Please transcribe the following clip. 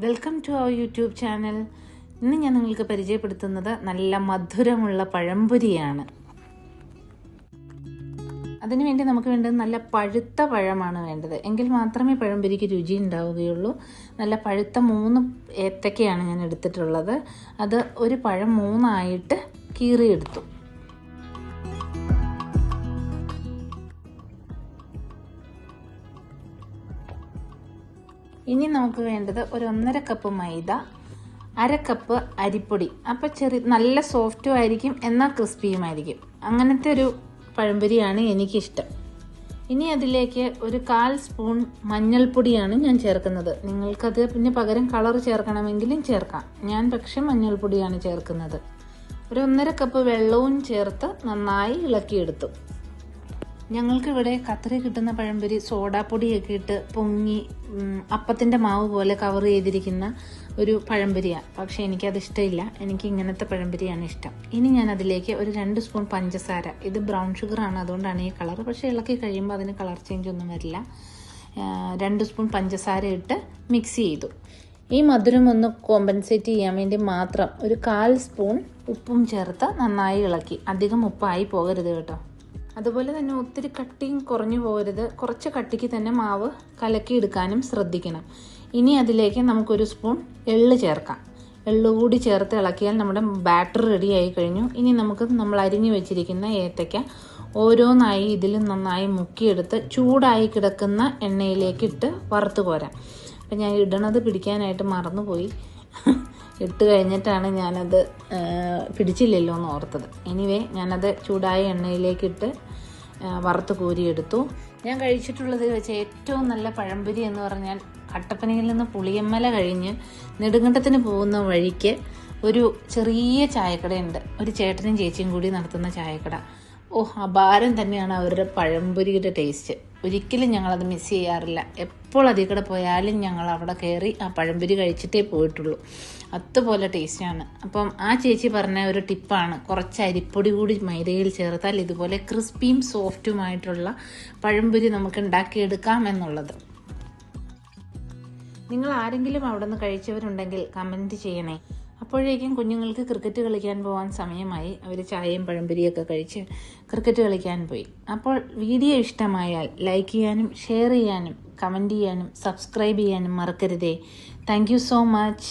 Welcome to our YouTube channel. ഇന്ന് ഞാൻ നിങ്ങൾക്ക് പരിചയപ്പെടുത്തുന്നത് നല്ല മധുരമുള്ള പഴംപൊരിയാണ്. അതിനുവേണ്ടി നമുക്ക് വേണ്ടത് നല്ല പഴുത്ത പഴമാണ് വേണ്ടത്. എങ്കിൽ മാത്രമേ പഴംപൊരിക്ക് രുചി ഉണ്ടാവുകയുള്ളൂ. നല്ല പഴുത്ത 3 ഏത്തക്കയാണ് ഞാൻ എടുത്തിട്ടുള്ളത്. അത് ഒരു പഴം 3 കീറിയെടുത്തു. ഇനി നമുക്ക് വേണ്ടത് ഒരു 1.5 കപ്പ് മൈദ, 1/2 കപ്പ് അരിപ്പൊടി. അപ്പോൾ നല്ല സോഫ്റ്റും ആയിരിക്കും, എന്നാൽ ക്രിസ്പിയുമായിരിക്കും. അങ്ങനത്തെ ഒരു പഴംപൊരിയാണ് എനിക്കിഷ്ടം. ഇനി അതിലേക്ക് ഒരു 1/4 സ്പൂൺ മഞ്ഞൾപ്പൊടിയാണ് ഞാൻ ചേർക്കുന്നത്. നിങ്ങൾക്കത് പിന്നെ പകരം കളർ ചേർക്കണമെങ്കിലും ചേർക്കാം. ഞാൻ പക്ഷെ മഞ്ഞൾപ്പൊടിയാണ് ചേർക്കുന്നത്. ഒരു 1.5 കപ്പ് വെള്ളവും ചേർത്ത് നന്നായി ഇളക്കിയെടുത്തു. ഞങ്ങൾക്കിവിടെ ഖത്തറിൽ കിട്ടുന്ന പഴംപൊരി സോഡാപ്പൊടിയൊക്കെ ഇട്ട് പൊങ്ങി അപ്പത്തിൻ്റെ മാവ് പോലെ കവർ ചെയ്തിരിക്കുന്ന ഒരു പഴംപൊരിയാണ്. പക്ഷേ എനിക്കത് ഇഷ്ടമില്ല. എനിക്ക് ഇങ്ങനത്തെ പഴംപൊരിയാണ് ഇഷ്ടം. ഇനി ഞാൻ അതിലേക്ക് ഒരു 2 സ്പൂൺ പഞ്ചസാര, ഇത് ബ്രൗൺ ഷുഗറാണ്, അതുകൊണ്ടാണ് ഈ കളർ. പക്ഷേ ഇളക്കി കഴിയുമ്പോൾ അതിന് കളർ ചേഞ്ച് ഒന്നും വരില്ല. 2 സ്പൂൺ പഞ്ചസാര ഇട്ട് മിക്സ് ചെയ്തു. ഈ മധുരം ഒന്ന് കോമ്പൻസേറ്റ് ചെയ്യാൻ വേണ്ടി മാത്രം ഒരു 1/4 സ്പൂൺ ഉപ്പും ചേർത്ത് നന്നായി ഇളക്കി. അധികം ഉപ്പായി പോകരുത് കേട്ടോ. അതുപോലെ തന്നെ ഒത്തിരി കട്ടിയും കുറഞ്ഞു പോകരുത്. കുറച്ച് കട്ടിക്ക് തന്നെ മാവ് കലക്കിയെടുക്കാനും ശ്രദ്ധിക്കണം. ഇനി അതിലേക്ക് നമുക്കൊരു സ്പൂൺ എള്ള് ചേർക്കാം. എള്ള് കൂടി ചേർത്ത് ഇളക്കിയാൽ നമ്മുടെ ബാറ്റർ റെഡി ആയി കഴിഞ്ഞു. ഇനി നമ്മൾ അരിഞ്ഞു വെച്ചിരിക്കുന്ന ഏത്തയ്ക്ക ഓരോന്നായി ഇതിൽ നന്നായി മുക്കിയെടുത്ത് ചൂടായി കിടക്കുന്ന എണ്ണയിലേക്ക് ഇട്ട് വറുത്ത് കോരാം. അപ്പം ഞാൻ ഇടണത് പിടിക്കാനായിട്ട് മറന്നുപോയി. ഇട്ട് കഴിഞ്ഞിട്ടാണ് ഞാനത് പിടിച്ചില്ലല്ലോ എന്ന് ഓർത്തത്. എനിവേ ഞാനത് ചൂടായ എണ്ണയിലേക്കിട്ട് വറുത്ത് കോരിയെടുത്തു. ഞാൻ കഴിച്ചിട്ടുള്ളത് വെച്ച് ഏറ്റവും നല്ല പഴംപൊരി എന്ന് പറഞ്ഞാൽ കട്ടപ്പനയിൽ നിന്ന് പുളിയമ്മല കഴിഞ്ഞ് നെടുങ്കണ്ടത്തിന് പോകുന്ന വഴിക്ക് ഒരു ചെറിയ ചായക്കടയുണ്ട്. ഒരു ചേട്ടനും ചേച്ചിയും കൂടി നടത്തുന്ന ചായക്കട. അപാരം തന്നെയാണ് അവരുടെ പഴംപൊരിയുടെ ടേസ്റ്റ്. ഒരിക്കലും ഞങ്ങളത് മിസ് ചെയ്യാറില്ല. എപ്പോൾ അതിൽ കൂടെ പോയാലും ഞങ്ങൾ അവിടെ കയറി ആ പഴംപൊരി കഴിച്ചിട്ടേ പോയിട്ടുള്ളൂ. അതുപോലെ ടേസ്റ്റാണ്. അപ്പം ആ ചേച്ചി പറഞ്ഞ ഒരു ടിപ്പാണ്, കുറച്ച് അരിപ്പൊടി കൂടി മൈദയിൽ ചേർത്താൽ ഇതുപോലെ ക്രിസ്പിയും സോഫ്റ്റുമായിട്ടുള്ള പഴംപൊരി നമുക്ക് ഉണ്ടാക്കിയെടുക്കാം എന്നുള്ളത്. നിങ്ങൾ ആരെങ്കിലും അവിടെ നിന്ന് കഴിച്ചവരുണ്ടെങ്കിൽ കമൻറ്റ് ചെയ്യണേ. അപ്പോഴേക്കും കുഞ്ഞുങ്ങൾക്ക് ക്രിക്കറ്റ് കളിക്കാൻ പോകാൻ സമയമായി. അവർ ചായയും പഴംപൊരിയൊക്കെ കഴിച്ച് ക്രിക്കറ്റ് കളിക്കാൻ പോയി. അപ്പോൾ വീഡിയോ ഇഷ്ടമായാൽ ലൈക്ക് ചെയ്യാനും ഷെയർ ചെയ്യാനും കമൻറ്റ് ചെയ്യാനും സബ്സ്ക്രൈബ് ചെയ്യാനും മറക്കരുതേ. Thank you so much.